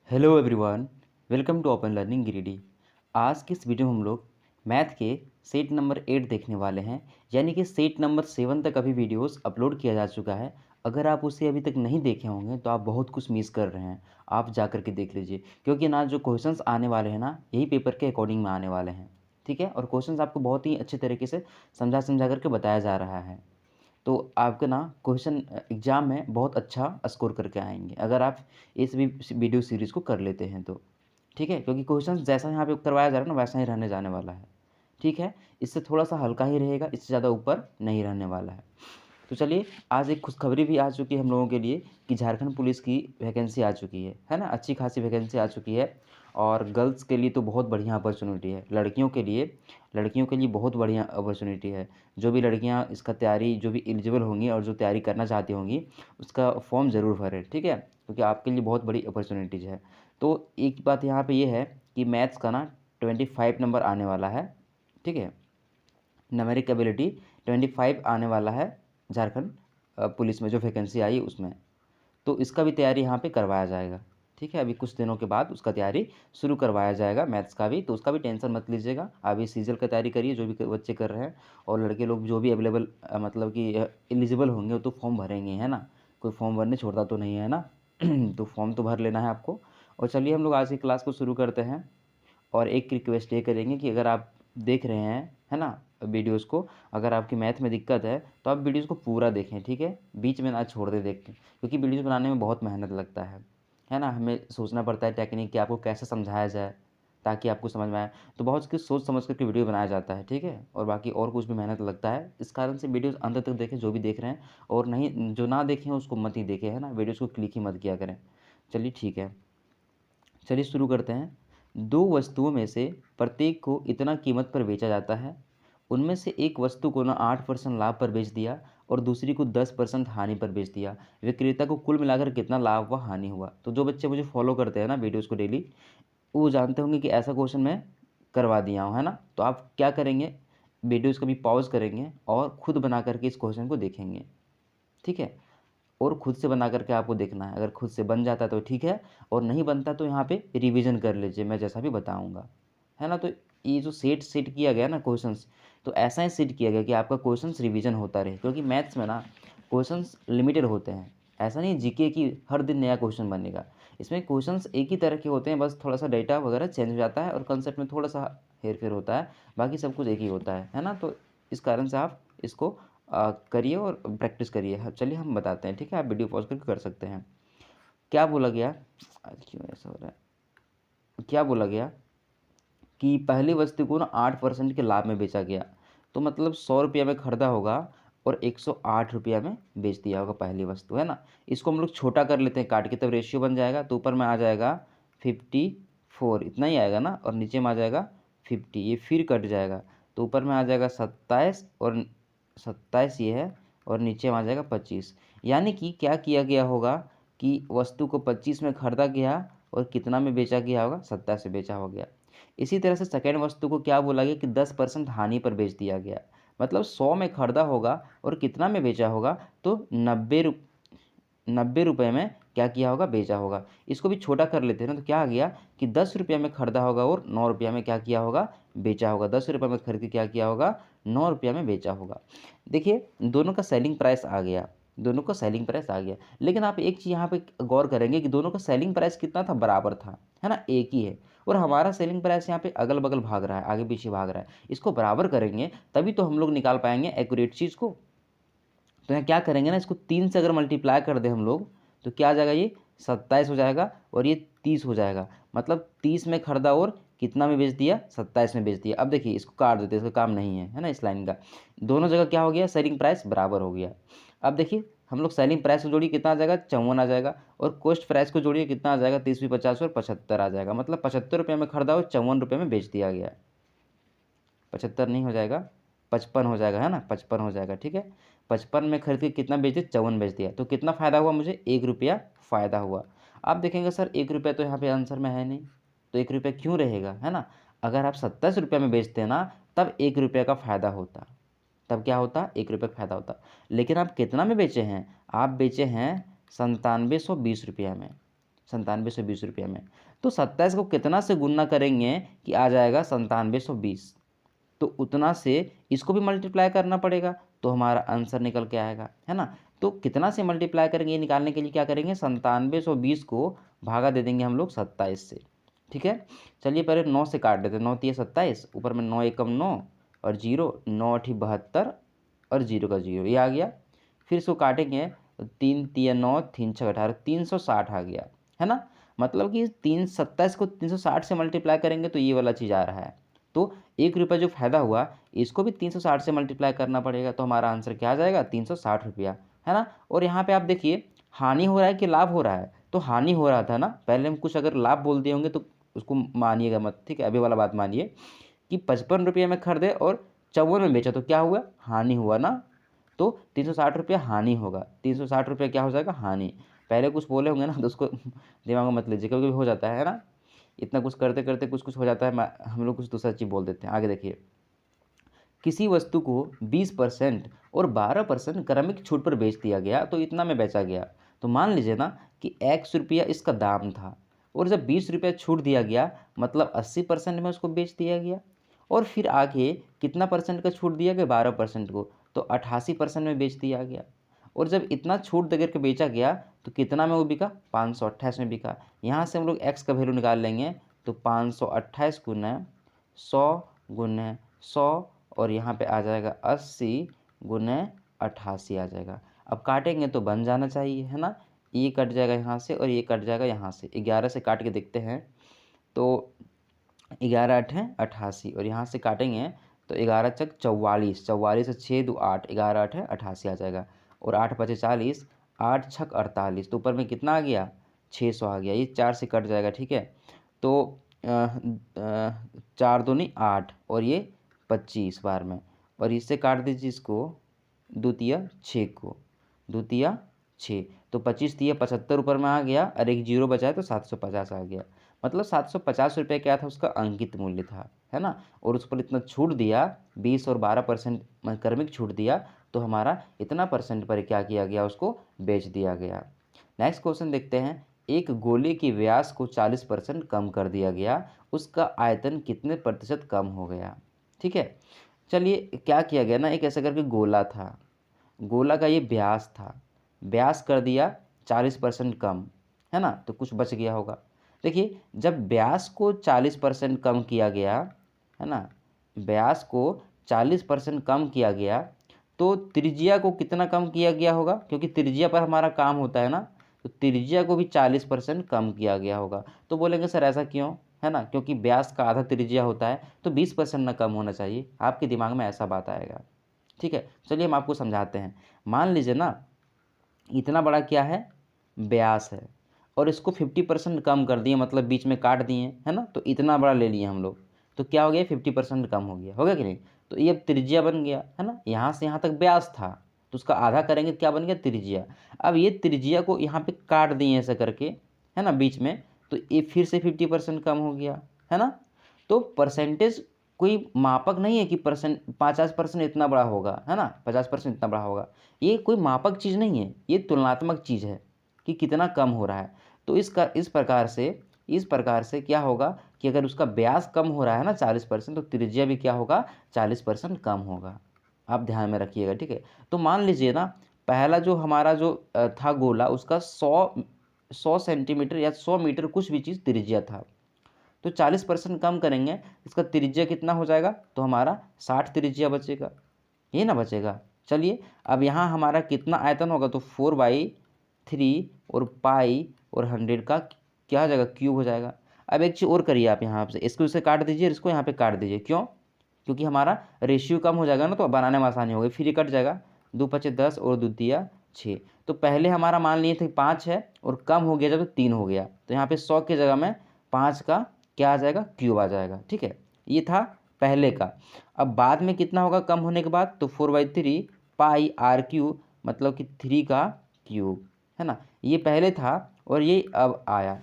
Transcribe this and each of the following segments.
Hello everyone, welcome to open learning Giridih. आज की इस वीडियो में हम लोग मैथ के सेट नंबर 8 देखने वाले हैं। यानी कि सेट नंबर 7 तक अभी वीडियोस अपलोड किया जा चुका है। अगर आप उसे अभी तक नहीं देखे होंगे तो आप बहुत कुछ मिस कर रहे हैं। आप जा कर के देख लीजिए, क्योंकि ना जो क्वेश्चंस आने वाले हैं ना, यही पेपर के अकॉर्डिंग में आने वाले हैं। ठीक है, और क्वेश्चंस आपको बहुत ही अच्छे तरीके से समझा समझा करके बताया जा रहा है। तो आपके ना क्वेश्चन एग्ज़ाम में बहुत अच्छा स्कोर करके आएँगे, अगर आप इस वीडियो सीरीज़ को कर लेते हैं तो। ठीक है? क्योंकि क्वेश्चन जैसा यहाँ पे करवाया जा रहा है ना, वैसा ही रहने जाने वाला है। ठीक है? इससे थोड़ा-सा हल्का ही रहेगा, इससे ज़्यादा ऊपर नहीं रहने वाला है। तो चलिए, आज एक खुशखबरी भी आ चुकी है हम लोगों के लिए कि झारखंड पुलिस की वैकेंसी आ चुकी है ना? अच्छी खासी वैकेंसी आ चुकी है और गर्ल्स के लिए तो बहुत बढ़िया अपॉर्च्युनिटी है। लड़कियों के लिए बहुत बढ़िया अपॉर्च्युनिटी है। जो भी लड़कियाँ इसका तैयारी जो भी एलिजिबल होंगी और जो तैयारी करना चाहती होंगी, उसका फॉर्म ज़रूर भरें, ठीक है? क्योंकि आपके लिए बहुत बड़ी अपॉर्च्युनिटीज़ है। तो एक बात यहाँ पे ये है कि मैथ्स का ना 25 नंबर आने वाला है, ठीक है? न्यूमेरिक एबिलिटी 25 आने वाला है झारखंड पुलिस में जो वैकेंसी आई उसमें। तो इसका भी तैयारी यहाँ पे करवाया जाएगा, ठीक है? अभी कुछ दिनों के बाद उसका तैयारी शुरू करवाया जाएगा मैथ्स का भी, तो उसका भी टेंशन मत लीजिएगा। अभी सीजल का तैयारी करिए, जो भी बच्चे कर रहे हैं, और लड़के लोग जो भी अवेलेबल मतलब कि एलिजिबल होंगे वो तो फॉर्म भरेंगे, है ना? कोई फॉर्म भरने छोड़ता तो नहीं है ना? तो फॉर्म तो भर लेना है आपको। और चलिए हम लोग आज की क्लास को शुरू करते हैं। और एक रिक्वेस्ट ये करेंगे कि अगर आप देख रहे हैं, है ना, वीडियोस को, अगर आपकी मैथ में दिक्कत है तो आप वीडियोस को पूरा देखें, ठीक है? बीच में ना छोड़ दें देख के, क्योंकि वीडियोस बनाने में बहुत मेहनत लगता है ना? हमें सोचना पड़ता है टेक्निक कि आपको कैसे समझाया जाए ताकि आपको समझ में आए। तो बहुत कुछ सोच समझ करके वीडियो बनाया जाता है, ठीक है? और बाकी और कुछ भी मेहनत लगता है। इस कारण से वीडियोस अंत तक देखें जो भी देख रहे हैं, और नहीं जो ना देखें उसको मत ही देखें, है ना? वीडियोस को क्लिक ही मत किया करें। चलिए ठीक है, चलिए शुरू करते हैं। दो वस्तुओं में से प्रत्येक को इतना कीमत पर बेचा जाता है। उनमें से एक वस्तु को ना 8% लाभ पर बेच दिया और दूसरी को 10% हानि पर बेच दिया। विक्रेता को कुल मिलाकर कितना लाभ व हानि हुआ? तो जो बच्चे मुझे फॉलो करते हैं ना वीडियोस को डेली, वो जानते होंगे कि ऐसा क्वेश्चन मैं करवा दिया हूँ, है ना? तो आप क्या करेंगे, वीडियोस कभी पॉज करेंगे और खुद बना करके इस क्वेश्चन को देखेंगे, ठीक है? और खुद से बना करके आपको देखना है। अगर खुद से बन जाता है तो ठीक है, और नहीं बनता तो यहाँ पे रिवीजन कर लीजिए, मैं जैसा भी बताऊँगा, है ना? तो ये जो सेट किया गया ना क्वेश्चंस, तो ऐसा ही सेट किया गया कि आपका क्वेश्चंस रिवीजन होता रहे, क्योंकि मैथ्स में ना क्वेश्चंस लिमिटेड होते हैं। ऐसा नहीं जीके की हर दिन नया क्वेश्चन बनेगा। इसमें क्वेश्चंस एक ही तरह के होते हैं, बस थोड़ा सा डेटा वगैरह चेंज हो जाता है और कंसेप्ट में थोड़ा सा हेर-फेर होता है, बाकी सब कुछ एक ही होता है ना? तो इस कारण से आप इसको करिए और प्रैक्टिस करिए। हाँ, चलिए हम बताते हैं, ठीक है? आप वीडियो पॉज़ करके कर सकते हैं। क्या बोला गया, आज क्यों ऐसा हो रहा है? क्या बोला गया कि पहली वस्तु को ना 8% के लाभ में बेचा गया। तो मतलब ₹100 में खरीदा होगा और ₹108 में बेच दिया होगा पहली वस्तु, है ना? इसको हम लोग छोटा कर लेते हैं काट के, तब रेशियो बन जाएगा। तो ऊपर में आ जाएगा 54, इतना ही आएगा ना, और नीचे में आ जाएगा 50, ये फिर कट जाएगा। तो ऊपर में आ जाएगा 27 और 27 ये है, और नीचे में आ जाएगा 25। यानी कि क्या किया गया होगा कि वस्तु को 25 में खरीदा गया और कितना में बेचा गया होगा? 27 में बेचा हो गया। इसी तरह से सेकंड वस्तु को क्या बोला गया कि 10% हानि पर बेच दिया गया। मतलब 100 में खरीदा होगा और कितना में बेचा होगा? तो 90 रुपए में क्या किया होगा? बेचा होगा। इसको भी छोटा कर लेते हैं ना, तो क्या आ गया कि 10 रुपये में खरीदा होगा और 9 रुपया में क्या किया होगा? बेचा होगा। 10 रुपये में खरीद के क्या किया होगा? 9 रुपया में बेचा होगा। देखिए, दोनों का सेलिंग प्राइस आ गया, दोनों का सेलिंग प्राइस आ गया। लेकिन आप एक चीज़ यहाँ पे गौर करेंगे कि दोनों का सेलिंग प्राइस कितना था? बराबर था, है ना? एक ही है। और हमारा सेलिंग प्राइस यहाँ पे अगल-बगल भाग रहा है, आगे-पीछे भाग रहा है। इसको बराबर करेंगे तभी तो हम लोग निकाल पाएँगे एक्यूरेट चीज़ को। तो यहाँ क्या करेंगे ना, इसको 3 से अगर मल्टीप्लाई कर दें हम लोग, तो क्या आ जाएगा? ये 27 हो जाएगा और ये 30 हो जाएगा। मतलब 30 में खरीदा और कितना में बेच दिया? 27 में बेच दिया। अब देखिए इसको काट देते हैं, इसका काम नहीं है ना इस लाइन का। दोनों जगह क्या हो गया? सेलिंग प्राइस बराबर हो गया। अब देखिए हम लोग सेलिंग प्राइस को जोड़िए, कितना आ जाएगा? 54 आ जाएगा, और कॉस्ट प्राइस को जोड़िए, कितना आ जाएगा? 30 भी 50 और 75 आ जाएगा। मतलब ₹75 में खरीदा और ₹54 में बेच दिया गया। 75 नहीं हो जाएगा, 55 हो जाएगा, है ना? 55 हो जाएगा, ठीक है? 55 में खरीद के कितना बेच दिया? 54 बेच दिया। तो कितना फ़ायदा हुआ मुझे? ₹1 फ़ायदा हुआ। आप देखेंगे सर ₹1 तो यहाँ पे आंसर में है नहीं, तो ₹1 क्यों रहेगा, है ना? अगर आप ₹27 में बेचते ना, तब ₹1 का फ़ायदा होता। तब क्या होता? ₹1 का फ़ायदा होता। लेकिन आप कितना में बेचे हैं? आप बेचे हैं ₹9720 में। 9720 रुपये में। तो 27 को कितना से गुना करेंगे कि आ जाएगा 9720, तो उतना से इसको भी मल्टीप्लाई करना पड़ेगा, तो हमारा आंसर निकल के आएगा, है ना। तो कितना से मल्टीप्लाई करेंगे ये निकालने के लिए क्या करेंगे, 9720 को भागा दे देंगे हम लोग 27 से। ठीक है, चलिए पहले 9 से काट देते हैं। 9 तिया 27, ऊपर में 9 एकम 9 और 0, 9 अठी 72 और 0 का 0 ये आ गया। फिर इसको काटेंगे तो 3 तिया 9, 3 छः 18, 360 आ गया, है ना। मतलब कि 27 को 360 से मल्टीप्लाई करेंगे तो ये वाला चीज़ आ रहा है। तो 1 रुपया जो फ़ायदा हुआ इसको भी 360 से मल्टीप्लाई करना पड़ेगा, तो हमारा आंसर क्या आ जाएगा, 360 रुपया, है ना। और यहाँ पे आप देखिए हानि हो रहा है कि लाभ हो रहा है, तो हानि हो रहा था ना, पहले हम कुछ अगर लाभ बोल दिए होंगे तो उसको मानिएगा मत, ठीक है। अभी वाला बात मानिए कि 55 रुपये में खरीदे और 54 में बेचा, तो क्या हुआ, हानि हुआ ना। तो 360 रुपया हानि होगा, 360 रुपया क्या हो जाएगा, हानि। पहले कुछ बोले होंगे ना तो उसको दिमाग में मत लीजिए, कभी कभी हो जाता है ना, इतना कुछ करते करते कुछ कुछ हो जाता है, हम लोग कुछ दूसरा चीज़ बोल देते हैं। आगे देखिए, किसी वस्तु को 20% और 12% क्रमिक छूट पर बेच दिया गया तो इतना में बेचा गया। तो मान लीजिए ना कि x रुपया इसका दाम था और जब 20 रुपया छूट दिया गया मतलब 80% में उसको बेच दिया गया, और फिर आगे कितना परसेंट का छूट दिया गया, 12% को, तो 88% में बेच दिया गया। और जब इतना छूट दे करके बेचा गया तो कितना में वो बिका, 528 में बिका। यहाँ से हम लोग x का वैल्यू निकाल लेंगे, तो 528 गुना 100 गुना 100 और यहाँ पे आ जाएगा 80 गुने 88 आ जाएगा। अब काटेंगे तो बन जाना चाहिए, है ना। ये कट जाएगा यहाँ से और ये कट जाएगा यहाँ से। 11 से काट के देखते हैं तो 11 8 है 88 और यहाँ से काटेंगे तो 11 चक 44, 44 से 6 दो 8, 11 8 है 88 आ जाएगा। और 8 पचे 40, 8 छक 48, तो ऊपर में कितना आ गया, 600 आ गया। ये 4 से कट जाएगा, ठीक है। तो 4 दूनी 8 और ये 25 बार में, और इससे काट दीजिए इसको, द्वितीय 6 को, द्वितीय 6, तो 25 तिया 75 ऊपर में आ गया और एक जीरो बचा है तो 750 आ गया। मतलब 750 रुपये क्या था, उसका अंकित मूल्य था, है ना। और उस पर इतना छूट दिया, 20 और 12% क्रमिक छूट दिया, तो हमारा इतना परसेंट पर क्या किया गया, उसको बेच दिया गया। नेक्स्ट क्वेश्चन देखते हैं, एक गोले के व्यास को 40% कम कर दिया गया, उसका आयतन कितने प्रतिशत कम हो गया। ठीक है, चलिए क्या किया गया ना, एक ऐसा करके गोला था, गोला का ये व्यास था, व्यास कर दिया 40% कम, है ना, तो कुछ बच गया होगा। देखिए जब व्यास को 40% कम किया गया, है ना, व्यास को 40% कम किया गया, तो त्रिज्या को कितना कम किया गया होगा, क्योंकि त्रिज्या पर हमारा काम होता है ना, तो त्रिज्या को भी 40% कम किया गया होगा। तो बोलेंगे सर ऐसा क्यों, है ना, क्योंकि व्यास का आधा त्रिज्या होता है तो 20% ना कम होना चाहिए, आपके दिमाग में ऐसा बात आएगा। ठीक है, चलिए हम आपको समझाते हैं। मान लीजिए ना इतना बड़ा क्या है, व्यास है, और इसको 50% कम कर दिए, मतलब बीच में काट दिए, है ना, तो इतना बड़ा ले लिए हम लोग, तो क्या हो गया, 50% कम हो गया कि नहीं। तो ये अब त्रिज्या बन गया, है ना, यहाँ से यहाँ तक व्यास था तो उसका आधा करेंगे तो क्या बन गया, त्रिज्या। अब ये त्रिज्या को यहाँ पे काट दिए ऐसा करके, है ना, बीच में, तो ये फिर से 50% कम हो गया, है ना। तो परसेंटेज कोई मापक नहीं है कि 50% इतना बड़ा होगा, है ना, 50% इतना बड़ा होगा, ये कोई मापक चीज़ नहीं है, ये तुलनात्मक चीज़ है कि कितना कम हो रहा है। तो इस प्रकार से क्या होगा कि अगर उसका व्यास कम हो रहा है ना 40%, तो त्रिज्या भी क्या होगा, 40% कम होगा। आप ध्यान में रखिएगा, ठीक है। तो मान लीजिए ना पहला जो हमारा जो था गोला, उसका 100 सेंटीमीटर या 100 मीटर कुछ भी चीज़ त्रिज्या था, तो 40% कम करेंगे, इसका त्रिज्या कितना हो जाएगा, तो हमारा 60 त्रिज्या बचेगा, ये ना बचेगा। चलिए अब यहाँ हमारा कितना आयतन होगा, तो 4/3 और पाई और 100 का क्या हो जाएगा, क्यूब हो जाएगा। अब एक चीज़ और करिए आप, यहाँ से इसको इसे काट दीजिए, इसको यहाँ पे काट दीजिए, क्यों, क्योंकि हमारा रेशियो कम हो जाएगा ना, तो बनाने में आसानी होगी। फिर ये कट जाएगा, 2 पचे 10 और द्वितीय 6, तो पहले हमारा मान लिए थे 5 है और कम हो गया जब 3 हो गया, तो यहाँ पे 100 की जगह में 5 का क्या आ जाएगा, क्यूब आ जाएगा। ठीक है, ये था पहले का। अब बाद में कितना होगा कम होने के बाद, तो 4/3 पाई आर क्यूब, मतलब कि 3 का क्यूब, है ना, ये पहले था और ये अब आया।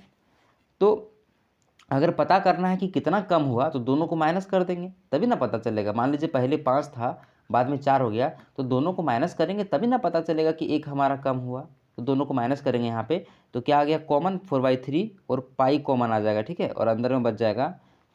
तो अगर पता करना है कि कितना कम हुआ तो दोनों को माइनस कर देंगे, तभी ना पता चलेगा। मान लीजिए पहले 5 था बाद में 4 हो गया, तो दोनों को माइनस करेंगे तभी ना पता चलेगा कि एक हमारा कम हुआ, तो दोनों को माइनस करेंगे यहाँ पे, तो क्या आ गया कॉमन 4/3 और पाई कॉमन आ जाएगा, ठीक है। और अंदर में बच जाएगा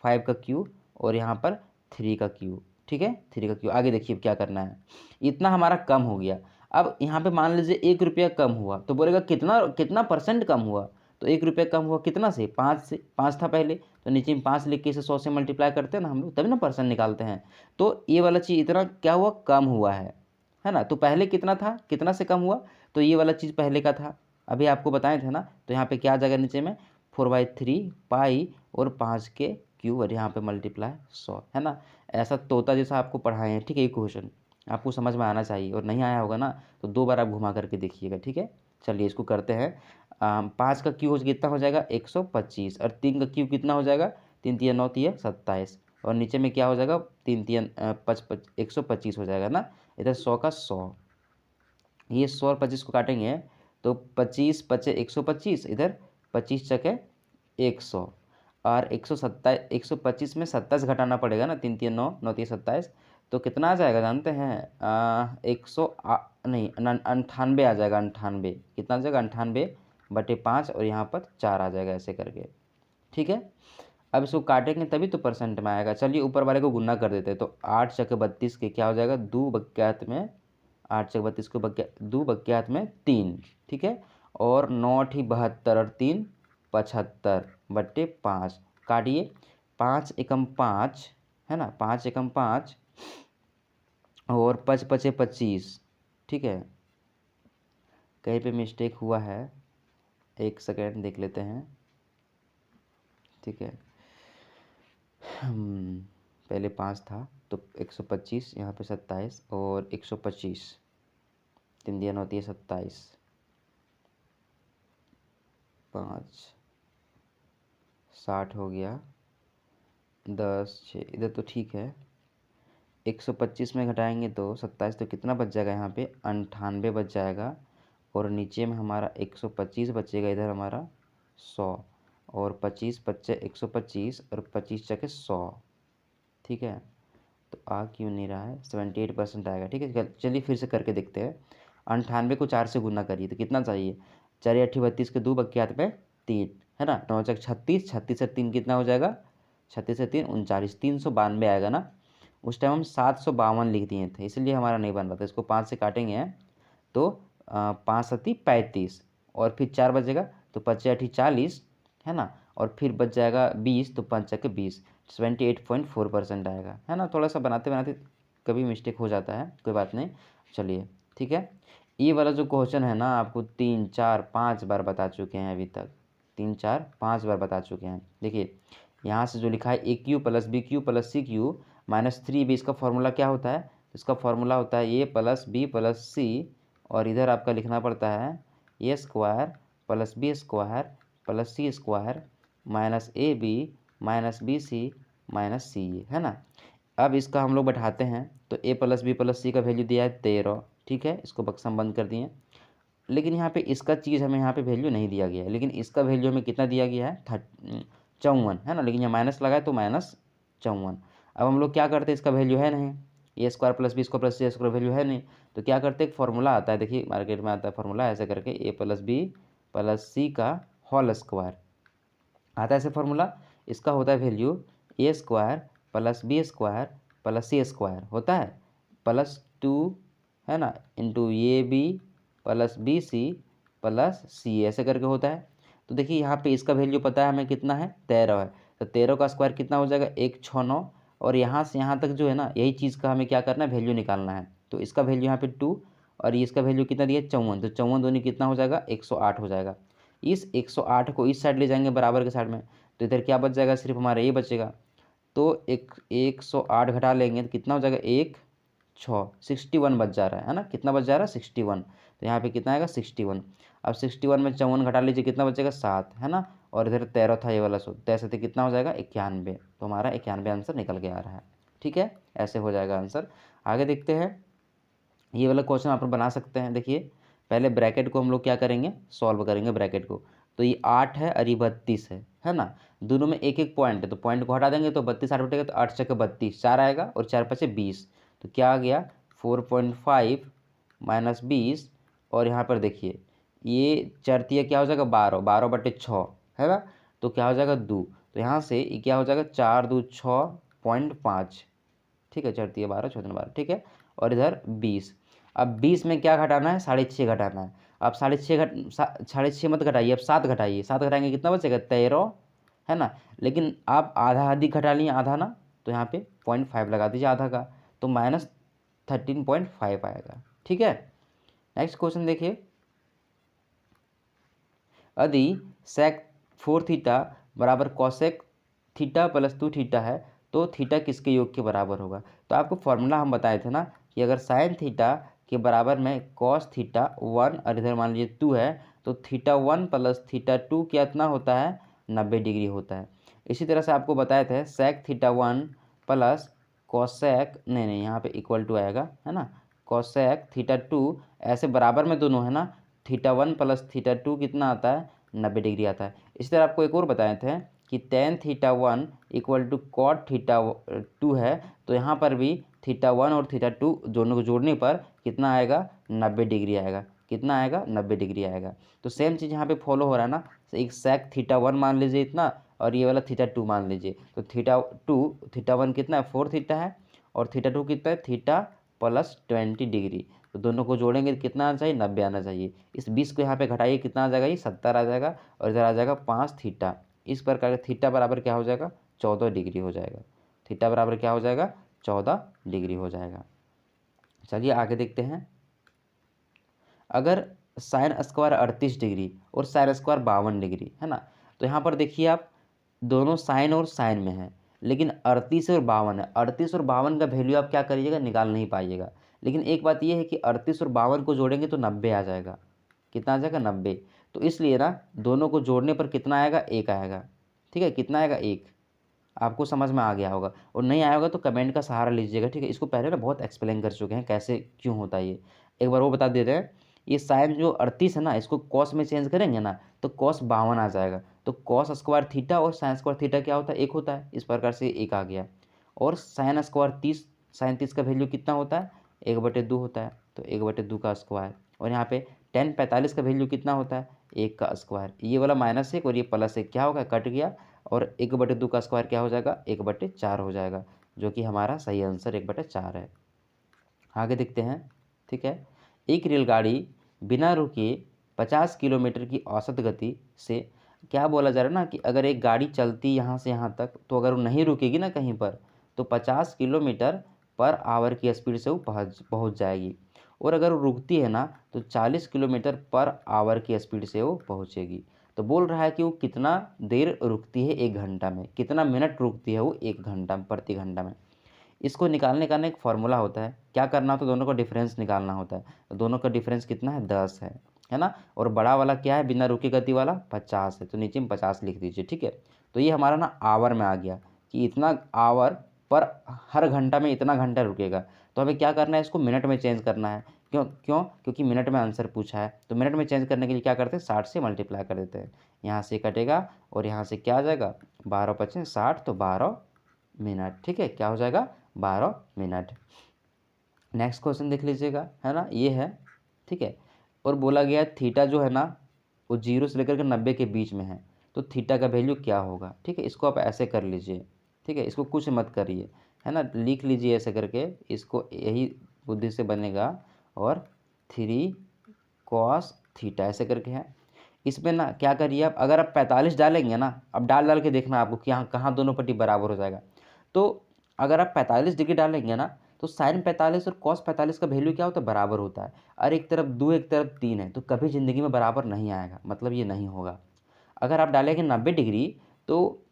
5 का क्यूब और यहाँ पर 3 का क्यूब, ठीक है, 3 का क्यूब। आगे देखिए क्या करना है, इतना हमारा कम हो गया। अब यहाँ पे मान लीजिए 1 रुपया कम हुआ, तो बोलेगा कितना कितना परसेंट कम हुआ, तो 1 रुपया कम हुआ कितना से, 5 से, 5 था पहले, तो नीचे में 5 लिख के इसे 100 से मल्टीप्लाई करते हैं ना हम लोग, तभी ना परसेंट निकालते हैं। तो ये वाला चीज़ इतना क्या हुआ, कम हुआ है ना। तो पहले कितना था, कितना से कम हुआ, तो ये वाला चीज़ पहले का था, अभी आपको बताए थे ना। तो यहाँ पे क्या आ जाएगा नीचे में 4/3 पाई और 5 के क्यूब और यहाँ पे मल्टीप्लाई 100, है ना। ऐसा तोता जैसा आपको पढ़ाए हैं, ठीक है। ये क्वेश्चन आपको समझ में आना चाहिए, और नहीं आया होगा ना तो 2 बार आप घुमा करके देखिएगा, ठीक है। चलिए इसको करते हैं। 5 का क्यूब कितना हो जाएगा 125, और 3 का क्यूब कितना हो जाएगा, 3 तिया 9 तिया 27, और नीचे में क्या हो जाएगा 3 तिया 125 हो जाएगा ना। इधर 100 का 100, ये 100 और 25 को काटेंगे तो 25 पचे 125, इधर 25 चके 100, और 127 125 में 27 घटाना पड़ेगा ना, 3 तिया 9 9 तिया 27, तो कितना आ जाएगा जानते हैं, 100 नहीं 98 आ जाएगा, 98 कितना आ जाएगा 98/5, और यहाँ पर 4 आ जाएगा ऐसे करके, ठीक है। अब इसको काटेंगे तभी तो परसेंट में आएगा। चलिए ऊपर वाले को गुना कर देते हैं, तो 8 चके 32 के क्या हो जाएगा, 2 बक्यात में 8 चक 32 को 2 बक्यात में 3, ठीक है। और 9 ठी 72 और 3 75/5, काटिए 5 एकम 5, है ना, 5 एकम 5 और 5 पचे 25, ठीक है। कहीं पे मिस्टेक हुआ है, एक सेकेंड देख लेते हैं, ठीक है। पहले 5 था तो 125, यहाँ पे 27 और 125, 3 दिया 9 दिया 27, 5 60 हो गया, 10 6 इधर तो ठीक है। 125 में घटाएंगे तो 27, तो कितना बच जाएगा यहाँ पे 98 बच जाएगा, और नीचे में हमारा 125 बचेगा, इधर हमारा 100, और 25 पच्चे 125 और 25 चके 100, ठीक है। तो आ क्यों नहीं रहा है, 78% आएगा, ठीक है। चलिए फिर से करके देखते हैं। 98 को 4 से गुना करिए तो कितना चाहिए, 4 8 32 के 2 बक्यात में 3, है ना, 9 चक 36, 36 से 3 कितना हो जाएगा, 36 से 3 39, 392 आएगा ना। उस टाइम हम 752 लिख दिए थे, इसलिए हमारा नहीं बन रहा था। इसको 5 से काटेंगे तो 5 सती 35, और फिर 4 बचेगा तो 5 8 40, है ना, और फिर बच जाएगा 20, तो 5 के 20, 78.4% आएगा, है ना। थोड़ा सा बनाते बनाते कभी मिस्टेक हो जाता है, कोई बात नहीं, चलिए ठीक है। ये वाला जो क्वेश्चन है ना, आपको 3 4 5 बार बता चुके हैं अभी तक, 3 4 5 बार बता चुके हैं। देखिए यहाँ से जो लिखा है A Q plus B Q plus C Q minus 3b, इसका फॉर्मूला क्या होता है, इसका फॉर्मूला होता है A plus B plus C, और इधर आपका लिखना पड़ता है A square plus B square plus C square minus A B minus B C minus C A, है ना। अब इसका हम लोग बैठाते हैं तो A plus B plus C का वैल्यू दिया है 13, ठीक है। इसको बक्सा बंद कर दिए, लेकिन यहाँ पे इसका चीज़ हमें यहाँ पे वैल्यू नहीं दिया गया है, लेकिन इसका वैल्यू हमें कितना दिया गया है 54, है ना, लेकिन यहाँ माइनस लगा है तो -54। अब हम लोग क्या करते हैं, इसका वैल्यू है नहीं, A square plus B square plus C square value है नहीं, तो क्या करते हैं, एक फार्मूला आता है, देखिए मार्केट में आता है फार्मूला ऐसे करके, ए प्लस बी प्लस सी का होल स्क्वायर आता है ऐसे फार्मूला। इसका होता है value A square plus B square plus C square होता है +2, है ना, into A B plus B C plus C ऐसे करके होता है। तो देखिए यहाँ पे इसका वैल्यू पता है हमें कितना है 13 है, तो 13 का स्क्वायर कितना हो जाएगा 169, और यहाँ से यहाँ तक जो है ना यही चीज़ का हमें क्या करना है वैल्यू निकालना है। तो इसका वैल्यू यहाँ पे 2, और ये इसका वैल्यू कितना दिया 54, तो 54 दूनी कितना हो जाएगा 108 हो जाएगा। इस 108 को इस साइड ले जाएंगे बराबर के साइड में, तो इधर क्या बच जाएगा, सिर्फ हमारा ये बचेगा। तो 108 घटा लेंगे तो कितना हो जाएगा 61 बच जा रहा है ना, कितना बच जा रहा है 61, तो यहाँ पे कितना आएगा 61। अब 61 में 54 घटा लीजिए कितना बचेगा 7, है ना, और इधर 13 था ये वाला, 13 से कितना हो जाएगा 91, तो हमारा 91 आंसर निकल के आ रहा है, ठीक है। ऐसे हो जाएगा आंसर। आगे देखते हैं, ये वाला क्वेश्चन आप बना सकते हैं। देखिए पहले ब्रैकेट को हम लोग क्या करेंगे, सॉल्व करेंगे ब्रैकेट को। तो ये 8 है और ये 32 है ना, दोनों में एक एक पॉइंट है, तो पॉइंट को हटा देंगे तो 32 8 बटेगा, तो 8 चक्के 32 4 आएगा, और 4 पचे 20, तो क्या आ गया 4.5 - 20, और यहाँ पर देखिए ये चरतिया क्या हो जाएगा 12, 12/6 है ना, तो क्या हो जाएगा 2। तो यहाँ से ये क्या हो जाएगा 4×2=6.5, ठीक है, चरतिया 12, 14 12, ठीक है। और इधर 20। अब 20 में क्या घटाना है, 6.5 घटाना है। अब 6.5 मत घटाइए, अब 7 घटाइए, 7 घटाएंगे कितना बचेगा 13, है ना। लेकिन आप आधा आधी घटा लिए, आधा ना, तो यहाँ पे 0.5 लगा दीजिए आधा का, तो -13.5 आएगा, ठीक है। नेक्स्ट क्वेश्चन देखिए, यदि sec 4 थीटा बराबर cosec थीटा प्लस 2 थीटा है तो थीटा किसके योग के बराबर होगा। तो आपको फॉर्मूला हम बताए थे ना कि अगर साइन थीटा के बराबर में cos थीटा 1 और इधर मान लीजिए 2 है, तो थीटा 1 प्लस थीटा 2 कितना होता है 90 डिग्री होता है। इसी तरह से आपको बताए थे sec थीटा 1 प्लस cosec, नहीं यहाँ पे इक्वल टू आएगा, है ना, cosec थीटा 2, ऐसे बराबर में दोनों है ना, थीटा 1 प्लस थीटा 2 कितना आता है 90 डिग्री आता है। इसी तरह आपको एक और बताए थे कि tan theta 1 equal to cot theta 2 है, तो यहाँ पर भी थीटा 1 और थीटा 2 दोनों को जोड़ने पर कितना आएगा 90 डिग्री आएगा, कितना आएगा 90 डिग्री आएगा। तो सेम चीज़ यहाँ पे फॉलो हो रहा है ना, एक sec थीटा 1 मान लीजिए इतना, और ये वाला थीटा 2 मान लीजिए, तो थीटा 1 कितना है 4 थीटा है, और थीटा 2 कितना है थीटा प्लस 20 डिग्री, तो दोनों को जोड़ेंगे तो कितना आना चाहिए 90 आना चाहिए। इस 20 को यहाँ पे घटाइए, कितना आ जाएगा ये 70 आ जाएगा, और इधर आ जाएगा 5 थीटा। इस प्रकार थीटा बराबर क्या हो जाएगा 14 डिग्री हो जाएगा, थीटा बराबर क्या हो जाएगा 14 डिग्री हो जाएगा। चलिए आगे देखते हैं, अगर साइन स्क्वायर 38 डिग्री और साइन स्क्वायर 52 डिग्री है ना, तो यहाँ पर देखिए आप दोनों साइन और साइन में है, लेकिन 38 और 52 है, 38 और 52 का वैल्यू आप क्या करिएगा निकाल नहीं पाइएगा। लेकिन एक बात यह है कि 38 और 52 को जोड़ेंगे तो 90 आ जाएगा, कितना आ जाएगा 90। तो इसलिए ना दोनों को जोड़ने पर कितना आएगा 1 आएगा, ठीक है, कितना आएगा 1। आपको समझ में आ गया होगा, और नहीं आया होगा तो कमेंट का सहारा लीजिएगा, ठीक है। इसको पहले ना बहुत एक्सप्लेन कर चुके हैं कैसे क्यों होता है ये, एक बार वो बता देते हैं। ये साइन जो 38 है ना, इसको कॉस में चेंज करेंगे ना तो कॉस 52 आ जाएगा, तो कॉस स्क्वायर थीटा और साइन स्क्वायर थीटा क्या होता है 1 होता है, इस प्रकार से 1 आ गया। और साइन स्क्वायर 30, साइन 30 का वैल्यू कितना होता है 1/2 होता है, तो 1/2 का स्क्वायर। और यहाँ पे tan 45 का वैल्यू कितना होता है 1 का स्क्वायर, ये वाला -1 और ये +1 क्या होगा कट गया, और 1/2 का स्क्वायर क्या हो जाएगा 1/4 हो जाएगा, जो कि हमारा सही आंसर 1/4 है। आगे देखते हैं, ठीक है। एक रेलगाड़ी बिना रुके 50 किलोमीटर की औसत गति से, क्या बोला जा रहा है ना कि अगर एक गाड़ी चलती यहाँ से यहाँ तक, तो अगर वो नहीं रुकेगी ना कहीं पर, तो 50 किलोमीटर पर आवर की स्पीड से वो पहुँच जाएगी, और अगर वो रुकती है ना तो 40 किलोमीटर पर आवर की स्पीड से वो पहुँचेगी। तो बोल रहा है कि वो कितना देर रुकती है 1 घंटा में, कितना मिनट रुकती है वो 1 घंटा प्रति घंटा में। इसको निकालने का ना एक फार्मूला होता है, क्या करना होता है दोनों का डिफरेंस निकालना होता है, तो दोनों का डिफरेंस कितना है 10 है ना। और बड़ा वाला क्या है बिना रुके गति वाला 50 है, तो नीचे में 50 लिख दीजिए, ठीक है। तो ये हमारा ना आवर में आ गया कि इतना आवर पर हर घंटा में इतना घंटा रुकेगा, तो हमें क्या करना है इसको मिनट में चेंज करना है। क्यों क्यों क्योंकि मिनट में आंसर पूछा है, तो मिनट में चेंज करने के लिए क्या करते हैं 60 से मल्टीप्लाई कर देते हैं, यहाँ से कटेगा और यहाँ से क्या आ जाएगा 12×5=60, तो 12 मिनट, ठीक है, क्या हो जाएगा 12 मिनट। नेक्स्ट क्वेश्चन देख लीजिएगा, है ना, ये है, ठीक है। और बोला गया है थीटा जो है ना वो 0 से लेकर के 90 के बीच में है, तो थीटा का वैल्यू क्या होगा, ठीक है। इसको आप ऐसे कर लीजिए, ठीक है, इसको कुछ मत करिए, है ना, लिख लीजिए ऐसे करके, इसको यही बुद्धि से बनेगा। और 3 cos थीटा ऐसे करके है। इसमें ना क्या करिए आप, अगर आप 45 डालेंगे ना, अब डाल डाल के देखना आपको कि यहाँ कहाँ दोनों पट्टी बराबर हो जाएगा। तो अगर आप 45 डिग्री डालेंगे ना, तो साइन 45 और कॉस 45 का वैल्यू क्या होता है बराबर होता है, और एक तरफ 2 एक तरफ 3 है, तो कभी ज़िंदगी में बराबर नहीं आएगा, मतलब ये नहीं होगा। अगर आप डालेंगे 90 डिग्री, तो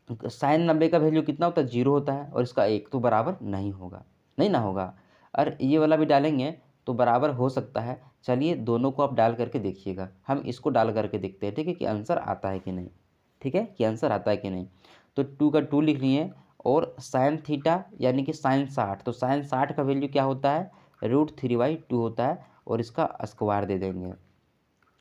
साइन 90 का वैल्यू कितना होता है 0 होता है, और इसका 1, तो बराबर नहीं होगा, नहीं ना होगा। और ये वाला भी डालेंगे तो बराबर हो सकता है। चलिए दोनों को आप डाल करके देखिएगा, हम इसको डाल करके देखते हैं, ठीक है, कि आंसर आता है कि नहीं, ठीक है, कि आंसर आता है कि नहीं। तो 2 का 2 लिख लिए, और साइन थीटा यानी कि साइन 60, तो साइन 60 का वैल्यू क्या होता है √3/2 होता है, और इसका स्क्वायर दे देंगे,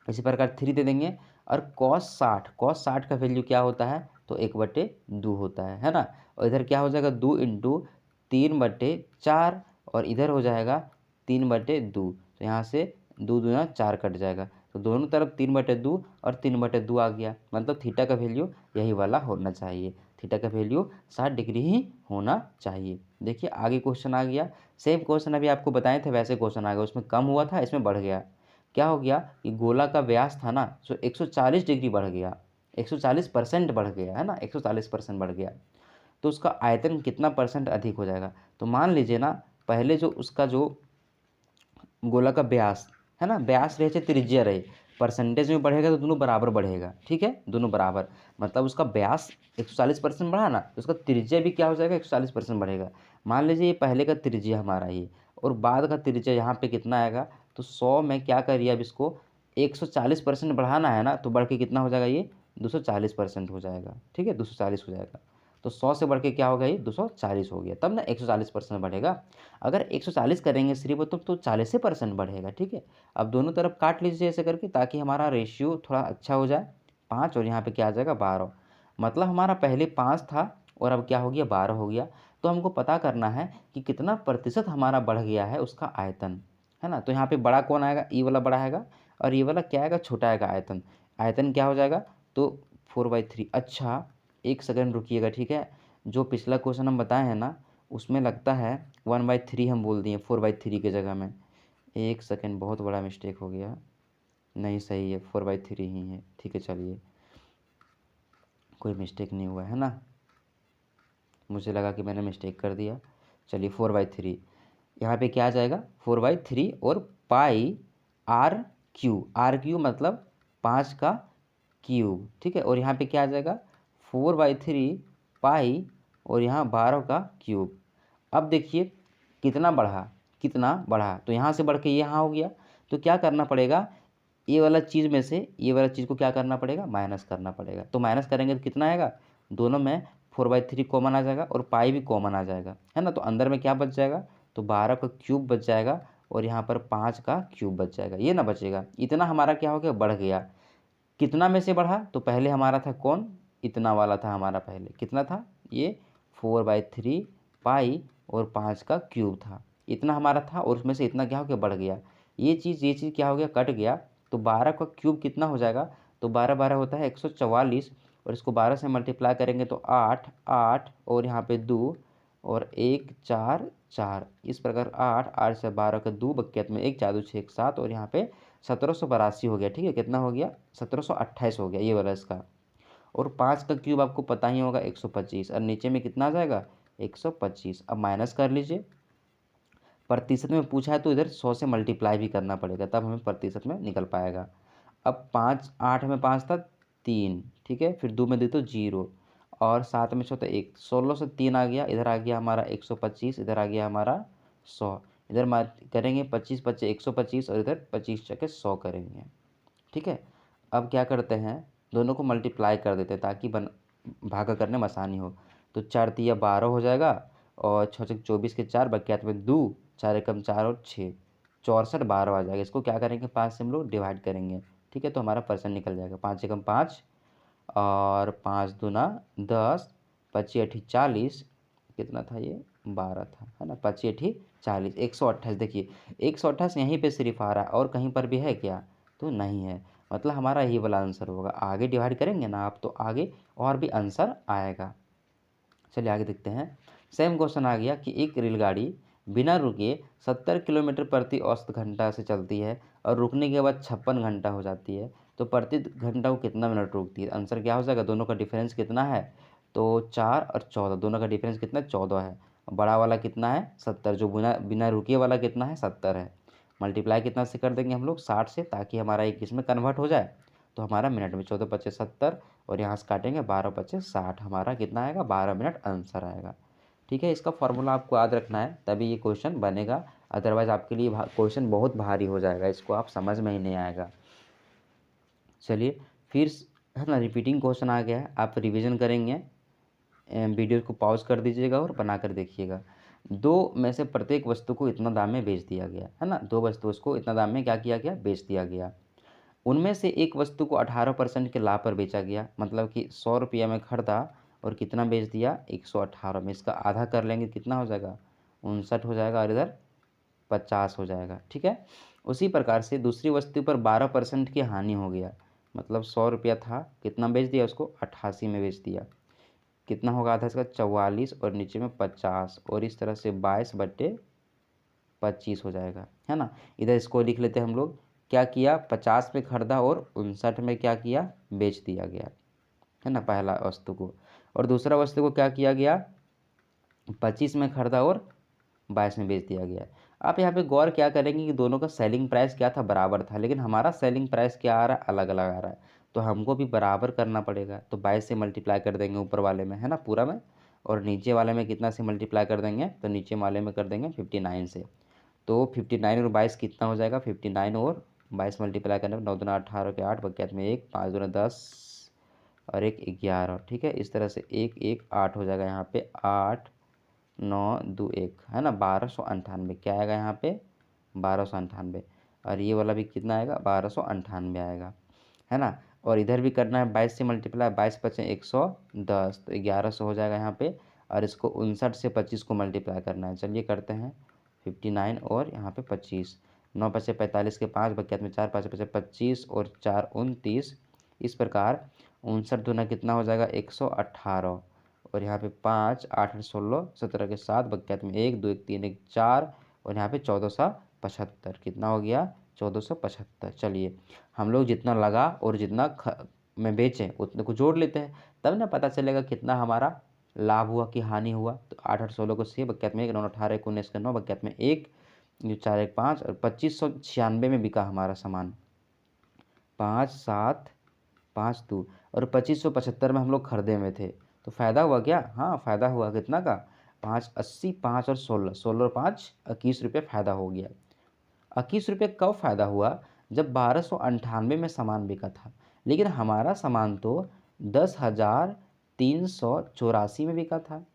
इसी प्रकार 3 दे देंगे। और cos 60 का वैल्यू क्या होता है, तो 1/2 होता है ना। और इधर क्या हो जाएगा 2 × 3/4, और इधर हो जाएगा 3/2, तो यहाँ से 2 दूना 4 कट जाएगा, तो दोनों तरफ 3/2 और 3/2 आ गया, मतलब थीटा का वैल्यू यही वाला होना चाहिए। थीटा का वैल्यू 60 डिग्री ही होना चाहिए। देखिए आगे क्वेश्चन आ गया, सेम क्वेश्चन अभी आपको बताए थे वैसे क्वेश्चन आ गया, उसमें कम हुआ था, इसमें बढ़ गया। क्या हो गया कि गोला का व्यास था ना, जो 140 डिग्री बढ़ गया, 140% बढ़ गया है ना, 140% बढ़ गया। तो उसका आयतन कितना परसेंट अधिक हो जाएगा? तो मान लीजिए ना, पहले जो उसका जो गोला का व्यास है ना, व्यास रहे चाहे त्रिज्या रहे, परसेंटेज में बढ़ेगा तो दोनों बराबर बढ़ेगा, ठीक है, दोनों बराबर। मतलब उसका व्यास 140% बढ़ा ना, तो उसका त्रिज्या भी क्या हो जाएगा, 140% बढ़ेगा। मान लीजिए ये पहले का त्रिज्या हमारा ये, और बाद का त्रिज्या यहाँ पे कितना आएगा, तो 100 में क्या करिए, अब इसको 140% बढ़ाना है ना, तो बढ़ के कितना हो जाएगा, ये 240% हो जाएगा, ठीक है, 240 हो जाएगा। तो 100 से बढ़ के क्या होगा, ये 240 हो गया, तब ना 140% बढ़ेगा। अगर 140 करेंगे सिर्फ तो 40% बढ़ेगा, ठीक है। अब दोनों तरफ काट लीजिए ऐसे करके, ताकि हमारा रेशियो थोड़ा अच्छा हो जाए। 5 और यहाँ पे क्या आ जाएगा, 12। मतलब हमारा पहले 5 था और अब क्या हो गया, 12 हो गया। तो हमको पता करना है कि कितना प्रतिशत हमारा बढ़ गया है उसका आयतन, है ना। तो यहाँ पे बड़ा कौन आएगा, ये वाला बड़ा आएगा, और ये वाला क्या आएगा, छोटा आएगा आयतन। आयतन क्या हो जाएगा, तो 4/3। अच्छा, एक सेकंड रुकिएगा, ठीक है। जो पिछला क्वेश्चन हम बताए हैं ना, उसमें लगता है 1/3 हम बोल दिए, 4/3 की जगह में। एक सेकंड, बहुत बड़ा मिस्टेक हो गया। नहीं, सही है, 4/3 ही है, ठीक है। चलिए, कोई मिस्टेक नहीं हुआ है ना, मुझे लगा कि मैंने मिस्टेक कर दिया। चलिए, 4/3 यहाँ पे क्या आ जाएगा, 4/3 और पाई R³ मतलब 5 का क्यूब, ठीक है। और यहाँ पे क्या आ जाएगा, 4/3 पाई और यहाँ 12 का क्यूब। अब देखिए कितना बढ़ा, कितना बढ़ा, तो यहाँ से बढ़ के यहाँ हो गया। तो क्या करना पड़ेगा, ये वाला चीज़ में से ये वाला चीज़ को क्या करना पड़ेगा, माइनस करना पड़ेगा। तो माइनस करेंगे तो कितना आएगा, दोनों में 4/3 कॉमन आ जाएगा और पाई भी कॉमन आ जाएगा, है ना। तो अंदर में क्या बच जाएगा, तो 12 का क्यूब बच जाएगा और यहाँ पर 5 का क्यूब बच जाएगा, ये ना बचेगा। इतना हमारा क्या हो गया, बढ़ गया। कितना में से बढ़ा, तो पहले हमारा था कौन, इतना वाला था हमारा, पहले कितना था, ये 4/3 पाई और 5 का क्यूब था, इतना हमारा था। और उसमें से इतना क्या हो गया, बढ़ गया। ये चीज़ क्या हो गया, कट गया। तो 12 का क्यूब कितना हो जाएगा, तो 12 12 होता है 144, और इसको 12 से मल्टीप्लाई करेंगे तो 8 8 और यहाँ पे 2 और 1 4 4, इस प्रकार 8 8 से 12 का 2 बक्यत में 1 4 2 6 1 7, और यहाँ पे 1782 हो गया, ठीक है। कितना हो गया, 1728 हो गया, ये वाला इसका। और 5 का क्यूब आपको पता ही होगा 125, और नीचे में कितना आ जाएगा, 125। अब माइनस कर लीजिए, प्रतिशत में पूछा है तो इधर 100 से मल्टीप्लाई भी करना पड़ेगा, तब हमें प्रतिशत में निकल पाएगा। अब 5 8 में 5 था 3, ठीक है, फिर 2 में दे तो 0, और 7 में 6 तो 1, 16 से 3 आ गया, इधर आ गया हमारा 125, इधर आ गया हमारा 100। इधर करेंगे 25 25 125, और इधर 25 चके 100 करेंगे, ठीक है। अब क्या करते हैं, दोनों को मल्टीप्लाई कर देते हैं ताकि भागा करने में आसानी हो। तो 4 तिया 12 हो जाएगा, और 6 छक 24 के 4 बक्यात में 2, 4 एकम 4 और 6, 64 12 आ जाएगा। इसको क्या करेंगे, 5 से हम लोग डिवाइड करेंगे, ठीक है। तो हमारा परसेंट निकल जाएगा, 5 एकम 5 और 5 दूना 10, 25 अठी 40, कितना था ये, 12 था, है ना। 25 अठी 40, 128। देखिए 128 यहीं पे सिर्फ आ रहा है, और कहीं पर भी है क्या, तो नहीं है। मतलब हमारा यही वाला आंसर होगा। आगे डिवाइड करेंगे ना आप, तो आगे और भी आंसर आएगा। चलिए आगे देखते हैं। सेम क्वेश्चन आ गया कि एक रेलगाड़ी बिना रुके 70 किलोमीटर प्रति औसत घंटा से चलती है, और रुकने के बाद 56 घंटा हो जाती है, तो प्रति घंटा वो कितना मिनट रुकती है। आंसर क्या हो जाएगा, दोनों का डिफरेंस कितना है, तो 4 और 14, दोनों का डिफरेंस कितना, 14 है। बड़ा वाला कितना है, 70, जो बिना बिना रुके वाला कितना है, 70 है। मल्टीप्लाई कितना से कर देंगे हम लोग, 60 से, ताकि हमारा एक इसमें कन्वर्ट हो जाए। तो हमारा मिनट में 14 पच्चीस 70, और यहाँ से काटेंगे 12 पच्चीस 60, हमारा कितना आएगा, 12 मिनट आंसर आएगा, ठीक है। इसका फॉर्मूला आपको याद रखना है, तभी ये क्वेश्चन बनेगा। अदरवाइज आपके लिए क्वेश्चन बहुत भारी हो जाएगा, इसको आप समझ में ही नहीं आएगा। चलिए फिर, है ना, रिपीटिंग क्वेश्चन आ गया है, आप रिवीजन करेंगे। वीडियो को पॉज कर दीजिएगा और बना कर देखिएगा। दो में से प्रत्येक वस्तु को इतना दाम में बेच दिया गया, है ना। दो वस्तु को इतना दाम में क्या किया गया, बेच दिया गया। उनमें से एक वस्तु को 18% के लाभ पर बेचा गया, मतलब कि 100 रुपया में खरीदा और कितना बेच दिया, 118 में। इसका आधा कर लेंगे कितना हो जाएगा, 59 हो जाएगा, और इधर 50 हो जाएगा, ठीक है। उसी प्रकार से दूसरी वस्तु पर 12% की हानि हो गया, मतलब 100 रुपया था, कितना बेच दिया उसको, 88 में बेच दिया। कितना होगा आधा इसका, 44 और नीचे में 50 और इस तरह से 22/25 हो जाएगा, है ना। इधर इसको लिख लेते हैं हम लोग, क्या किया, 50 में खरीदा और 59 में क्या किया, बेच दिया गया, है ना, पहला वस्तु को। और दूसरा वस्तु को क्या किया गया, 25 में खरीदा और 22 में बेच दिया गया। आप यहाँ पे गौर क्या करेंगे कि दोनों का सेलिंग प्राइस क्या था, बराबर था, लेकिन हमारा सेलिंग प्राइस क्या आ रहा है, अलग अलग आ रहा है। तो हमको भी बराबर करना पड़ेगा, तो 22 से मल्टीप्लाई कर देंगे ऊपर वाले में, है ना, पूरा में, और नीचे वाले में कितना से मल्टीप्लाई कर देंगे, तो नीचे वाले में कर देंगे 59 से। तो 59 और 22 कितना हो जाएगा, 59 और 22 मल्टीप्लाई करने पर 9 दूना 18 के 8 बक्यात में 1, 5 दूना 10 और 1 11, ठीक है। इस तरह से 1 1 8 हो जाएगा यहाँ पे, 8 9 2 1, है ना, 1298 क्या आएगा यहाँ पे, 1298। और ये वाला भी कितना आएगा, 1298 आएगा, है ना। और इधर भी करना है 22 से मल्टीप्लाई, 22 पचे 110, तो 1100 हो जाएगा यहाँ पे। और इसको 59 से 25 को मल्टीप्लाई करना है, चलिए करते हैं। 59 और यहाँ पे 25, 9 पचे 45 के 5 बक्यात में 4, 5 पचे 25 और 4 29। इस प्रकार 59 दूना कितना हो जाएगा, 118 और यहाँ पे 5 8 8 16 17 के 7 बक्यात में 1 2 1 3 1 4 और यहाँ पे 1475 कितना हो गया, 1475। चलिए हम लोग जितना लगा और जितना में बेचें उतने को जोड़ लेते हैं, तब ना पता चलेगा कितना हमारा लाभ हुआ कि हानि हुआ। तो 8 8 16 को 6 बक्यात में 1, 9 18 19 के 9 बक्यात में 1, जो 4 1 5 और 2596 में बिका हमारा सामान, 5 7 5 2 और 2575 में हम लोग खरीदे हुए थे। तो फ़ायदा हुआ क्या, हाँ फ़ायदा हुआ, कितना का, 580, 5 और 16, 16 और 5 21 रुपये फ़ायदा हो गया। 21 रुपये कब फ़ायदा हुआ, जब 1298 में सामान बिका था, लेकिन हमारा सामान तो 10,384 में बिका था।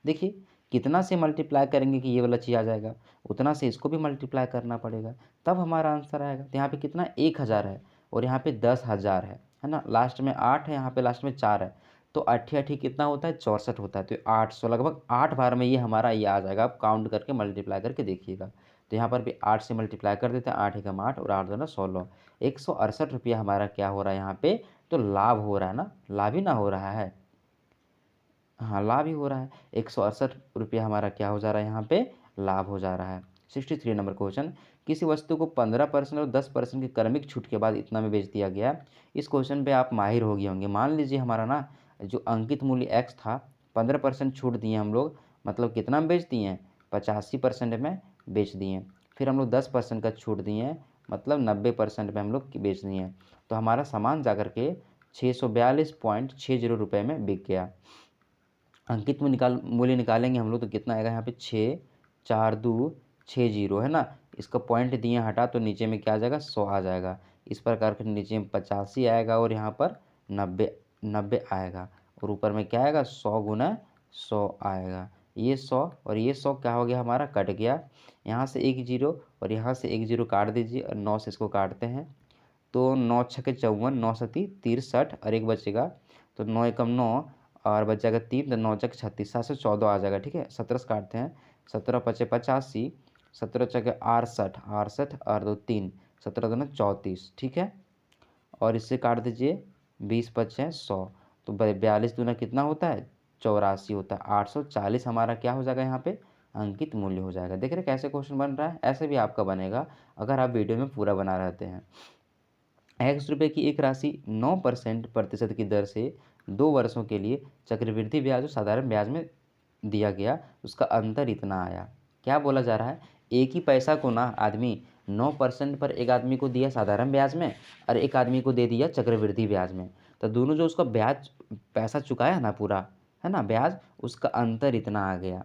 देखिए कितना से मल्टीप्लाई करेंगे कि ये वाला चीज़ आ जाएगा, उतना से इसको भी मल्टीप्लाई करना पड़ेगा, तब हमारा आंसर आएगा। तो यहाँ पे कितना, 1000 है और यहाँ पे 10,000 है ना, लास्ट में 8 है, यहाँ पे लास्ट में 4 है, तो 8 8 कितना होता है, 64 होता है। तो 800 लगभग 8 बार में ये हमारा ये आ जाएगा, आप काउंट करके मल्टीप्लाई करके देखिएगा। तो यहाँ पर भी 8 से मल्टीप्लाई कर देते हैं, 8 एकम 8 और 8 दूना 16, 168 रुपया हमारा क्या हो रहा है यहाँ पे, तो लाभ हो रहा है ना, लाभ ही ना हो रहा है, हाँ लाभ ही हो रहा है। 168 रुपया हमारा क्या हो जा रहा है यहाँ पे, लाभ हो जा रहा है। 63 नंबर क्वेश्चन, किसी वस्तु को 15% और 10% की क्रमिक छूट के बाद इतना में बेच दिया गया। इस क्वेश्चन पे आप माहिर हो गए होंगे। मान लीजिए हमारा ना जो अंकित मूल्य x था, 15% छूट दिए हम लोग, मतलब कितना में बेच दिए हैं, 85% में बेच दिए। फिर हम लोग 10% का छूट दिए हैं, मतलब 90% में हम लोग बेच दिए हैं। तो हमारा सामान जाकर के 642.60 रुपये में बिक गया। अंकित में मूल्य निकालेंगे हम लोग, तो कितना आएगा यहाँ पे, 6 4 2 6 0, है ना। इसका पॉइंट दिए हटा तो नीचे में क्या आ जाएगा, 100 आ जाएगा। इस प्रकार फिर नीचे में 85 आएगा और यहाँ पर 90 आएगा और ऊपर में क्या आएगा, 100 गुना 100 आएगा। ये 100 और ये 100 क्या हो गया हमारा, कट गया। यहाँ से 1 0 और यहाँ से 1 0 काट दीजिए और 9 से इसको काटते हैं, तो 9 छके 54, 9 सती 63 और 1 बचेगा, तो 9 एकम 9 और बच जाएगा 3, तो 9 चक 36, 7 से 14 आ जाएगा, ठीक है। 17 से काटते हैं, 17 पचे 85, 17 चके 68, 68 और 2 3, 17 दूना 34, ठीक है। और इससे काट दीजिए, 20 पचे 100, तो 42 दूना कितना होता है, 84 होता है। 840 हमारा क्या हो जाएगा यहाँ पे, अंकित मूल्य हो जाएगा। देख रहे कैसे क्वेश्चन बन रहा है, ऐसे भी आपका बनेगा अगर आप वीडियो में पूरा बना रहते हैं। x रुपये की एक राशि 9% प्रतिशत की दर से 2 वर्षों के लिए चक्रवृद्धि ब्याज और साधारण ब्याज में दिया गया, उसका अंतर इतना आया। क्या बोला जा रहा है, एक ही पैसा को ना आदमी 9% पर एक आदमी को दिया साधारण ब्याज में और एक आदमी को दे दिया चक्रवृद्धि ब्याज में, तो दोनों जो उसका ब्याज पैसा चुकाया ना पूरा, है ना ब्याज, उसका अंतर इतना आ गया।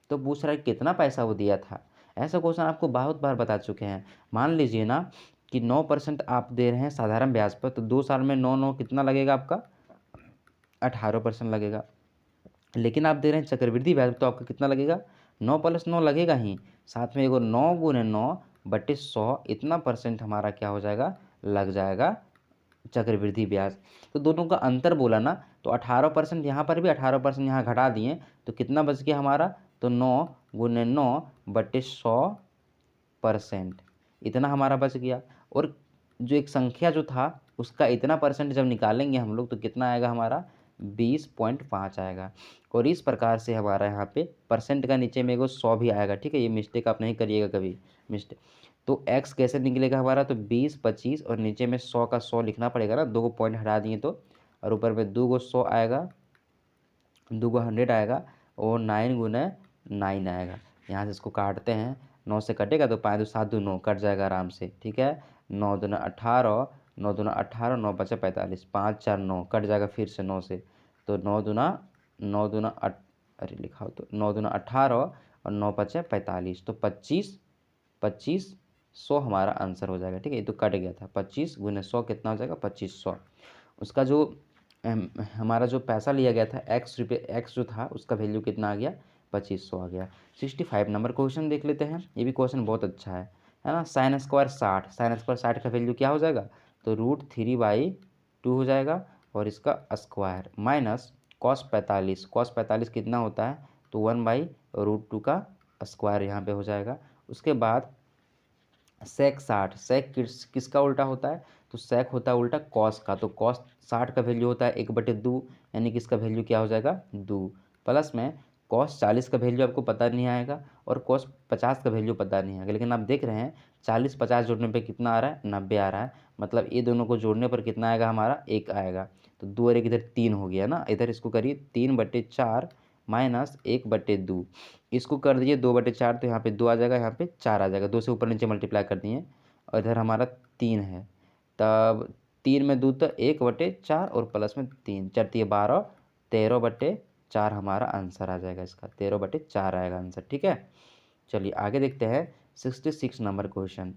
तो पूछ रहा है कितना पैसा वो दिया था। ऐसा क्वेश्चन आपको बहुत बार बता चुके हैं। मान लीजिए ना कि 9% आप दे रहे हैं साधारण ब्याज पर, तो 2 साल में 9 9 कितना लगेगा आपका, 18% लगेगा। लेकिन आप दे रहे हैं चक्रवृद्धि ब्याज, तो आपका कितना लगेगा, 9 + 9 लगेगा ही, साथ में एगो 9 गुने 9/100 इतना परसेंट हमारा क्या हो जाएगा, लग जाएगा चक्रवृद्धि ब्याज। तो दोनों का अंतर बोला ना, तो 18% यहाँ पर भी 18% यहाँ घटा दिए, तो कितना बच गया हमारा, तो 9 गुने 9/100%। इतना हमारा बच गया। और जो एक संख्या जो था उसका इतना परसेंट जब निकालेंगे हम लोग तो कितना आएगा हमारा 20.5 आएगा। और इस प्रकार से हमारा यहाँ पे परसेंट का नीचे में एगो 100 भी आएगा। ठीक है, ये मिस्टेक आप नहीं करिएगा कभी मिस्टेक। तो x कैसे निकलेगा हमारा, तो 20 25 और नीचे में 100 का 100 लिखना पड़ेगा ना, 2 को पॉइंट हटा दिए तो, और ऊपर में 2 को 100 आएगा, 2 को 100 आएगा और 9 गुना 9 आएगा। यहाँ से इसको काटते हैं, 9 से कटेगा तो 5 2 7 2 9 कट जाएगा आराम से। ठीक है, 9 दूना 18, 9 दूना 18, 9 बचा 45, 5 4 9 कट जाएगा फिर से 9 से। तो 9 दूना अरे लिखा हो तो 9 दूना 18 और 9 बचे 45, तो 25 25 100 हमारा आंसर हो जाएगा। ठीक है, ये तो कट गया था, 25 गुना 100 कितना हो जाएगा 2500। उसका जो हमारा जो पैसा लिया गया था एक्स जो था उसका वैल्यू कितना आ गया 2500 आ गया। 65 नंबर क्वेश्चन देख लेते हैं, ये भी क्वेश्चन बहुत अच्छा है ना। साइन स्क्वायर 60, साइन स्क्वायर 60 का वैल्यू क्या हो जाएगा, तो √3/2 हो जाएगा और इसका स्क्वायर माइनस कॉस 45, कॉस 45 कितना होता है, तो 1/√2 का स्क्वायर यहाँ पे हो जाएगा। उसके बाद सेक 60, सेक किसका उल्टा होता है, तो सेक होता है उल्टा कॉस का, तो कॉस 60 का वैल्यू होता है 1/2, यानी कि इसका वैल्यू क्या हो जाएगा 2। प्लस में कॉस 40 का वैल्यू आपको पता नहीं आएगा और कॉस 50 का वैल्यू पता नहीं आएगा, लेकिन आप देख रहे हैं 40 50 जोड़ने पे कितना आ रहा है 90 आ रहा है, मतलब ये दोनों को जोड़ने पर कितना आएगा हमारा 1 आएगा। तो 2 और 1 इधर 3 हो गया ना, इधर इसको करिए 3/4 माइनस 1/2, इसको कर दीजिए 2/4, तो यहाँ पे 2 आ जाएगा, यहाँ पे 4 आ जाएगा, 2 से ऊपर नीचे मल्टीप्लाई कर दिए और इधर हमारा 3 है, तब 3 में 2 तो 1/4 और प्लस में 3 4 3 12, 13/4 हमारा आंसर आ जाएगा, इसका 13/4 आएगा आंसर। ठीक है, चलिए आगे देखते हैं 66 नंबर क्वेश्चन।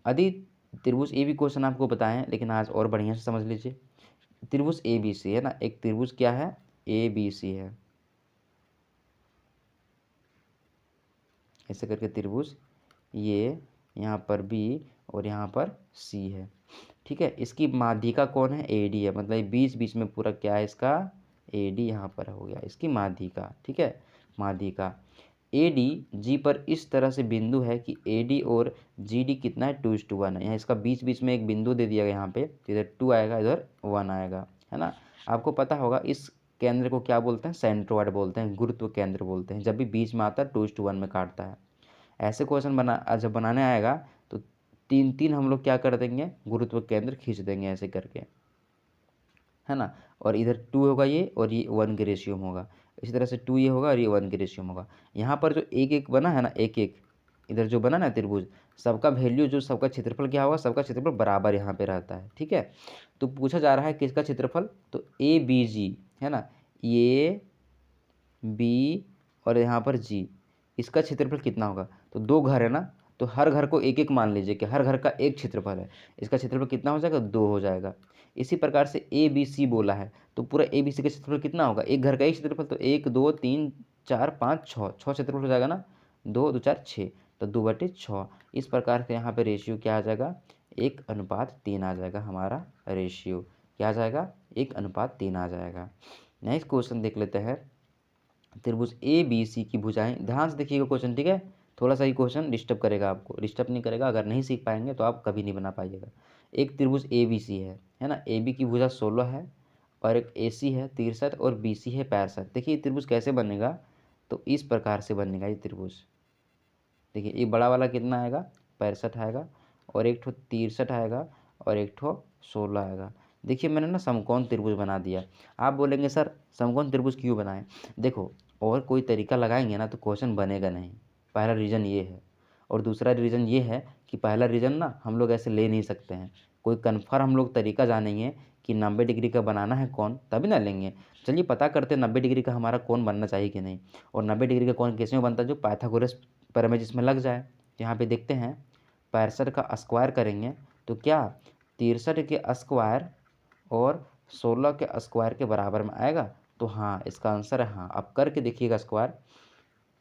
यदि त्रिभुज ए बी क्वेश्चन आपको बताएं, लेकिन आज और बढ़िया से समझ लीजिए। त्रिभुज ए बी सी है ना, एक त्रिभुज क्या है ए बी सी है, ऐसे करके त्रिभुज ये यहाँ पर बी और यहाँ पर सी है। ठीक है, इसकी माध्यिका कौन है, ए डी है, मतलब बीच बीच में पूरा क्या है इसका ए डी यहाँ पर हो गया इसकी माध्यिका। ठीक है, माध्यिका ए डी जी पर इस तरह से बिंदु है कि ए डी और जी डी कितना है 2:1 है। यहाँ इसका बीच बीच में एक बिंदु दे दिया गया यहाँ पे, तो इधर 2 आएगा इधर 1 आएगा, है ना। आपको पता होगा इस केंद्र को क्या बोलते हैं, सेंट्रोइड बोलते हैं, गुरुत्व केंद्र बोलते हैं, जब भी बीच में आता है 2:1 में काटता है। ऐसे क्वेश्चन जब बनाने आएगा तो 3 हम लोग क्या कर देंगे, गुरुत्व केंद्र खींच देंगे ऐसे करके, है ना। और इधर 2 होगा ये और ये 1 के रेशियो में होगा, इसी तरह से 2 ये होगा और ये 1 के रेशियो में होगा। यहाँ पर जो एक एक बना है ना, एक एक इधर जो बना ना त्रिभुज, सबका वैल्यू जो सबका क्षेत्रफल क्या होगा, सबका क्षेत्रफल बराबर यहाँ पे रहता है। ठीक है, तो पूछा जा रहा है किसका क्षेत्रफल, तो ए बी जी है ना, ए बी और यहाँ पर जी, इसका क्षेत्रफल कितना होगा, तो 2 घर है ना, तो हर घर को एक एक मान लीजिए कि हर घर का एक क्षेत्रफल है, इसका क्षेत्रफल कितना हो जाएगा 2 हो जाएगा। इसी प्रकार से ए बी सी बोला है, तो पूरा ए बी सी का क्षेत्रफल कितना होगा, एक घर का एक क्षेत्रफल, तो 1 2 3 4 5 6 6 क्षेत्रफल हो जाएगा ना, 2 2 4 6, तो 2/6। इस प्रकार से यहाँ पे रेशियो क्या आ जाएगा 1:3 आ जाएगा हमारा रेशियो, क्या आ जाएगा 1:3 आ जाएगा। नेक्स्ट क्वेश्चन देख लेते हैं, त्रिभुज ए बी सी की भुजाएं, ध्यान से देखिएगा क्वेश्चन। ठीक है, थोड़ा सा ही क्वेश्चन डिस्टर्ब करेगा आपको, डिस्टर्ब नहीं करेगा, अगर नहीं सीख पाएंगे तो आप कभी नहीं बना पाइएगा। एक त्रिभुज ए बी सी है ना, ए बी की भुजा 16 है और एक ए सी है 63 और बी सी है 65। देखिए ये त्रिभुज कैसे बनेगा, तो इस प्रकार से बनेगा ये त्रिभुज। देखिए ये बड़ा वाला कितना आएगा 65 आएगा और एक ठो 63 आएगा और एक ठो 16 आएगा। देखिए मैंने ना समकोण त्रिभुज बना दिया। आप बोलेंगे सर समकोण त्रिभुज क्यों बनाएं, देखो और कोई तरीका लगाएंगे ना तो क्वेश्चन बनेगा नहीं, पहला रीज़न ये है। और दूसरा रीज़न ये है कि पहला रीज़न ना हम लोग ऐसे ले नहीं सकते हैं, कोई कन्फर्म हम लोग तरीका जानेंगे कि 90 डिग्री का बनाना है कौन, तभी ना लेंगे। चलिए पता करते 90 डिग्री का हमारा कौन बनना चाहिए कि नहीं, और 90 डिग्री का कौन कैसे में बनता है, जो पाइथागोरस प्रमेय जिसमें लग जाए। यहाँ पे देखते हैं 65 का स्क्वायर करेंगे तो क्या 63 के स्क्वायर और 16 के स्क्वायर के बराबर में आएगा, तो हाँ इसका आंसर है हाँ। अब करके देखिएगा स्क्वायर,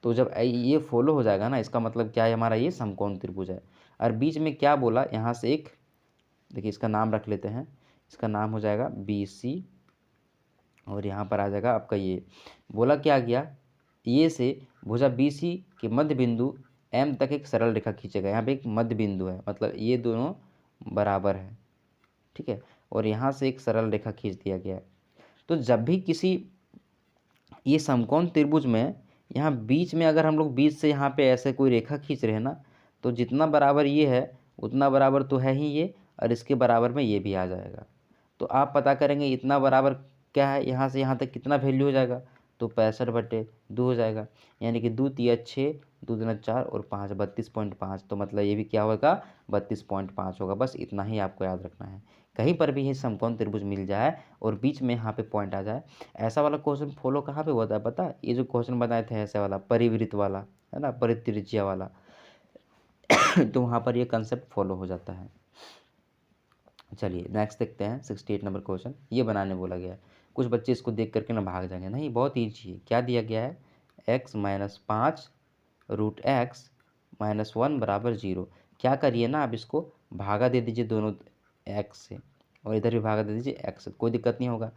तो जब ये फॉलो हो जाएगा ना, इसका मतलब क्या है हमारा ये समकोण त्रिभुज है। और बीच में क्या बोला, यहाँ से एक देखिए इसका नाम रख लेते हैं, इसका नाम हो जाएगा बी सी और यहाँ पर आ जाएगा आपका ये, बोला क्या गया, ये से भुजा बी सी के मध्य बिंदु एम तक एक सरल रेखा खींचेगा। यहाँ पे एक मध्य बिंदु है, मतलब ये दोनों बराबर है, ठीक है, और यहाँ से एक सरल रेखा खींच दिया गया है। तो जब भी किसी ये समकोण त्रिभुज में यहाँ बीच में अगर हम लोग बीच से यहाँ पे ऐसे कोई रेखा खींच रहे हैं ना, तो जितना बराबर ये है उतना बराबर तो है ही ये, और इसके बराबर में ये भी आ जाएगा। तो आप पता करेंगे इतना बराबर क्या है, यहाँ से यहाँ तक कितना वैल्यू हो जाएगा, तो 65/2 हो जाएगा। यानी कि 2 तिया 6, 2 दूना 4 और 5 32.5। तो मतलब ये भी क्या होगा, 32.5 होगा। बस इतना ही आपको याद रखना है। कहीं पर भी ये समकोण त्रिभुज मिल जाए और बीच में यहाँ पे पॉइंट आ जाए, ऐसा वाला क्वेश्चन फॉलो कहाँ पे होता है पता है? ये जो क्वेश्चन बनाए थे ऐसे वाला परिवृत्त वाला, है ना, परित्रिज्या वाला तो वहाँ पर ये कंसेप्ट फॉलो हो जाता है। चलिए नेक्स्ट देखते हैं 68 नंबर क्वेश्चन। ये बनाने बोला गया है। कुछ बच्चे इसको देख करके ना भाग जाएंगे, नहीं बहुत ईजी है। क्या दिया गया है, x-5√x-1 बराबर 0। क्या करिए ना, आप इसको भागा दे दीजिए दोनों x से, और इधर भी भागा दे दीजिए x से, कोई दिक्कत नहीं होगा।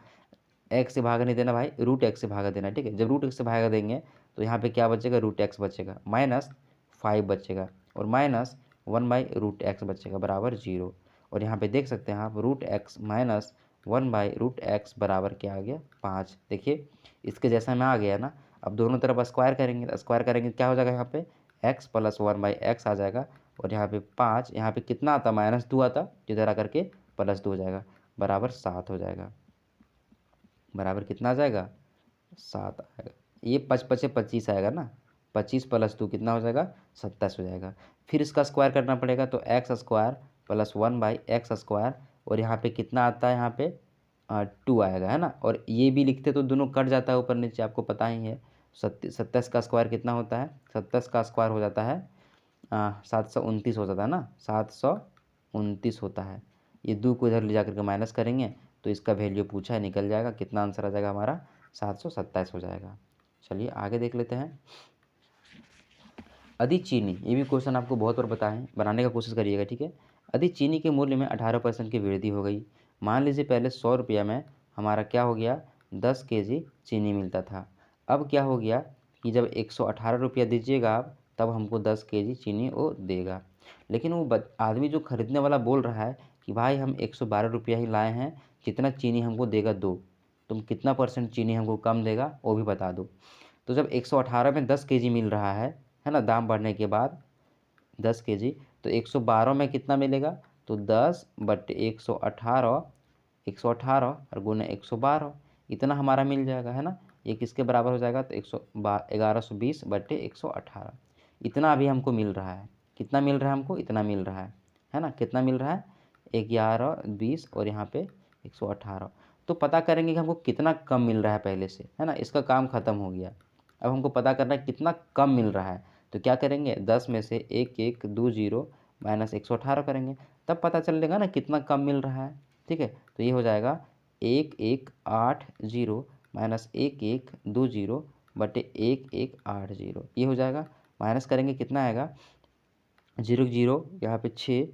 x से भागा नहीं देना भाई, √x से भागा देना, ठीक है। जब √x से भागा देंगे तो यहाँ पे क्या बचेगा, √x बचेगा, -5 बचेगा, और -1/√x बचेगा बराबर 0। और यहाँ पे देख सकते हैं आप √x -1/√x बराबर क्या आ गया, 5। देखिए इसके जैसा में आ गया ना। अब दोनों तरफ स्क्वायर करेंगे, तो स्क्वायर करेंगे क्या हो जाएगा, यहाँ पे x + 1/x आ जाएगा, और यहाँ पे 5, यहाँ पे कितना आता, -2 आता, इधर आकर के +2 हो जाएगा, बराबर 7 हो जाएगा। बराबर कितना आ जाएगा, 7 आएगा। ये 5×5 = 25 आएगा ना, 25 + 2 कितना हो जाएगा, 27 हो जाएगा। फिर इसका स्क्वायर करना पड़ेगा, तो x² + 1/x², और यहाँ पे कितना आता है, यहाँ पे 2 आएगा, है ना। और ये भी लिखते तो दोनों कट जाता है ऊपर नीचे, आपको पता ही है। 27 का स्क्वायर कितना होता है, 27 का स्क्वायर हो जाता है 729 हो जाता है ना, 729 होता है। ये 2 को इधर ले जा करके माइनस करेंगे तो इसका वैल्यू पूछा है, निकल जाएगा। कितना आंसर आ जाएगा हमारा, 727 हो जाएगा। चलिए आगे देख लेते हैं। अधिक चीनी, ये भी क्वेश्चन आपको बहुत बार बताएं, बनाने का कोशिश करिएगा, ठीक है। अधिक चीनी के मूल्य में 18% की वृद्धि हो गई। मान लीजिए पहले 100 रुपया में हमारा क्या हो गया, 10 kg चीनी मिलता था। अब क्या हो गया कि जब 118 रुपया दीजिएगा आप, तब हमको 10 kg चीनी वो देगा। लेकिन वो आदमी जो खरीदने वाला बोल रहा है कि भाई हम 112 रुपया ही लाए हैं, जितना चीनी हमको देगा दो, तुम कितना % चीनी हमको कम देगा वो भी बता दो। तो जब 118 में 10 kg मिल रहा है ना, दाम बढ़ने के बाद 10 kg, तो 112 में कितना मिलेगा, तो 10/118, 118 और गुने 112, इतना हमारा मिल जाएगा, है ना। ये किसके बराबर हो जाएगा, तो 1120/118, इतना अभी हमको मिल रहा है। कितना मिल रहा है हमको, इतना मिल रहा है ना। कितना मिल रहा है, 1120 और यहाँ पे 118। तो पता करेंगे कि हमको कितना कम मिल रहा है पहले से, है ना। इसका काम ख़त्म हो गया। अब हमको पता करना है कितना कम मिल रहा है। तो क्या करेंगे, 10 में से 1120 माइनस 118 करेंगे, तब पता चलेगा ना कितना कम मिल रहा है, ठीक है। तो ये हो जाएगा 1180 माइनस 1120/1180, ये हो जाएगा। माइनस करेंगे कितना आएगा, 0 0 यहाँ पे 6,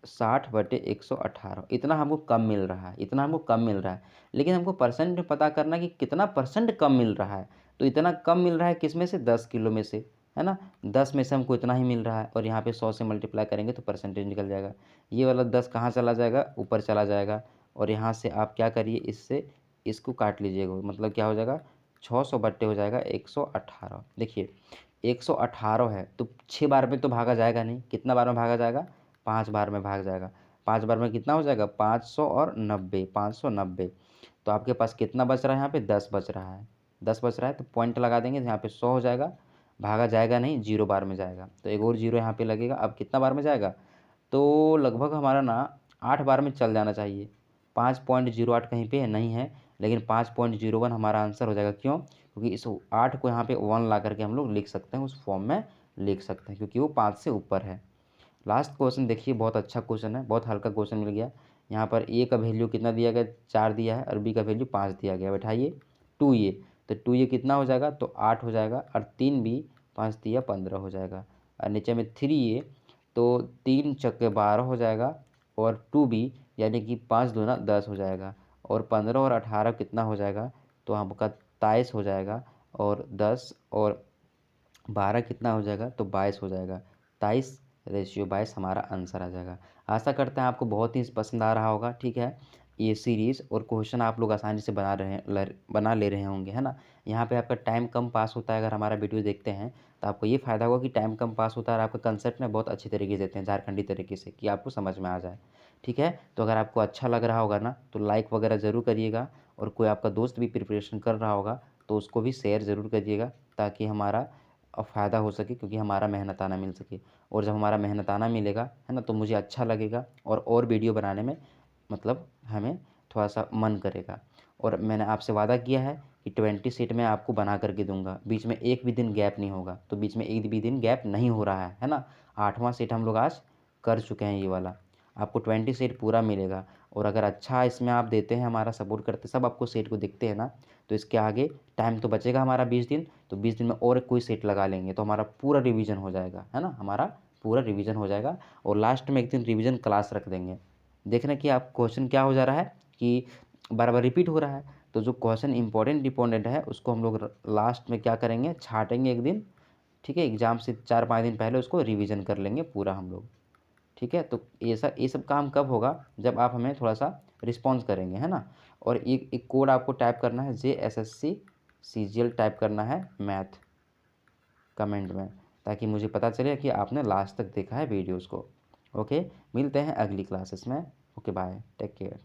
60/118, इतना हमको कम मिल रहा है, इतना हमको कम मिल रहा है। लेकिन हमको परसेंट में पता करना है कि कितना % कम मिल रहा है। तो इतना कम मिल रहा है किस में से, 10 किलो में से, है ना। 10 में से हमको इतना ही मिल रहा है, और यहाँ पे 100 से मल्टीप्लाई करेंगे तो परसेंटेज निकल जाएगा। ये वाला 10 कहाँ चला जाएगा, ऊपर चला जाएगा। और यहाँ से आप क्या करिए, इससे इसको काट लीजिएगा, मतलब क्या हो जाएगा, 600 बट्टे हो जाएगा 118। देखिए 118 है तो 6 बार में तो भागा जाएगा नहीं, कितना बार में भागा जाएगा, 5 बार में भाग जाएगा। 5 बार में कितना हो जाएगा, 500 और 90, 590। तो आपके पास कितना बच रहा है, यहाँ पे 10 बच रहा है। 10 बच रहा है तो पॉइंट लगा देंगे, यहाँ पे 100 हो जाएगा। भागा जाएगा नहीं, 0 बार में जाएगा, तो एक और 0 यहाँ पे लगेगा। अब कितना बार में जाएगा, तो लगभग हमारा ना 8 बार में चल जाना चाहिए। 5.08 कहीं पे नहीं है, लेकिन 5.01 हमारा आंसर हो जाएगा। क्यों, क्योंकि इस 8 को यहाँ पे 1 ला करके हम लोग लिख सकते हैं, उस फॉर्म में लिख सकते हैं, क्योंकि वो 5 से ऊपर है। लास्ट क्वेश्चन देखिए, बहुत अच्छा क्वेश्चन है, बहुत हल्का क्वेश्चन मिल गया। यहाँ पर ए का वैल्यू कितना दिया गया, 4 दिया है, और बी का वैल्यू 5 दिया गया। बैठाइए 2a, तो 2a कितना हो जाएगा, तो 8 हो जाएगा, और 3b 5 दिया 15 हो जाएगा। और नीचे में 3a, तो 3 चक्के 12 हो जाएगा, और 2b यानी कि 5 दूना 10 हो जाएगा, और 15 और 18 कितना हो जाएगा, तो आपका 23 हो जाएगा, और 10 और 12 कितना हो जाएगा, तो 22 हो जाएगा। 23:22 हमारा आंसर आ जाएगा। आशा करते हैं आपको बहुत ही पसंद आ रहा होगा, ठीक है। ये सीरीज़ और क्वेश्चन आप लोग आसानी से बना ले रहे होंगे, है ना। यहाँ पे आपका टाइम कम पास होता है, अगर हमारा वीडियो देखते हैं तो आपको ये फ़ायदा होगा कि टाइम कम पास होता है और आपका कंसेप्ट में बहुत अच्छी तरीके से देते हैं, झारखंडी तरीके से, कि आपको समझ में आ जाए, ठीक है। तो अगर आपको अच्छा लग रहा होगा ना तो लाइक वगैरह ज़रूर करिएगा, और कोई आपका दोस्त भी प्रिपरेशन कर रहा होगा तो उसको भी शेयर ज़रूर करिएगा, ताकि हमारा फ़ायदा हो सके, क्योंकि हमारा मेहनताना मिल सके। और जब हमारा मेहनताना मिलेगा, है ना, तो मुझे अच्छा लगेगा और वीडियो बनाने में मतलब हमें थोड़ा-सा मन करेगा। और मैंने आपसे वादा किया है कि 20 सेट मैं आपको बना कर के दूँगा, बीच में एक भी दिन गैप नहीं होगा, तो बीच में एक भी दिन गैप नहीं हो रहा है ना? 8वाँ सेट हम लोग आज कर चुके हैं ये वाला। आपको 20 सेट पूरा मिलेगा, और अगर अच्छा इसमें आप देते हैं, हमारा सपोर्ट करते सब आपको सेट को देखते हैं ना, तो इसके आगे टाइम तो बचेगा हमारा 20 दिन, तो 20 दिन में और कोई सेट लगा लेंगे तो हमारा पूरा रिवीजन हो जाएगा, है ना? हमारा पूरा रिवीजन हो जाएगा, और लास्ट में एक दिन रिवीजन क्लास रख देंगे। देख रहे हैं कि आप क्वेश्चन क्या हो जा रहा है कि बार-बार रिपीट हो रहा है, तो जो क्वेश्चन इम्पोर्टेंट है उसको हम लोग लास्ट में क्या करेंगे, छाँटेंगे एक दिन, ठीक है? एग्ज़ाम से 4-5 दिन पहले उसको रिवीजन कर लेंगे पूरा हम लोग, ठीक है? तो ये सब काम कब होगा, जब आप हमें थोड़ा-सा रिस्पॉन्स करेंगे, है ना? और एक कोड आपको टाइप करना है, JSSC CGL टाइप करना है मैथ कमेंट में, ताकि मुझे पता चले कि आपने लास्ट तक देखा है वीडियोज़ को। ओके, मिलते हैं अगली क्लासेस में। Okay, bye, take care.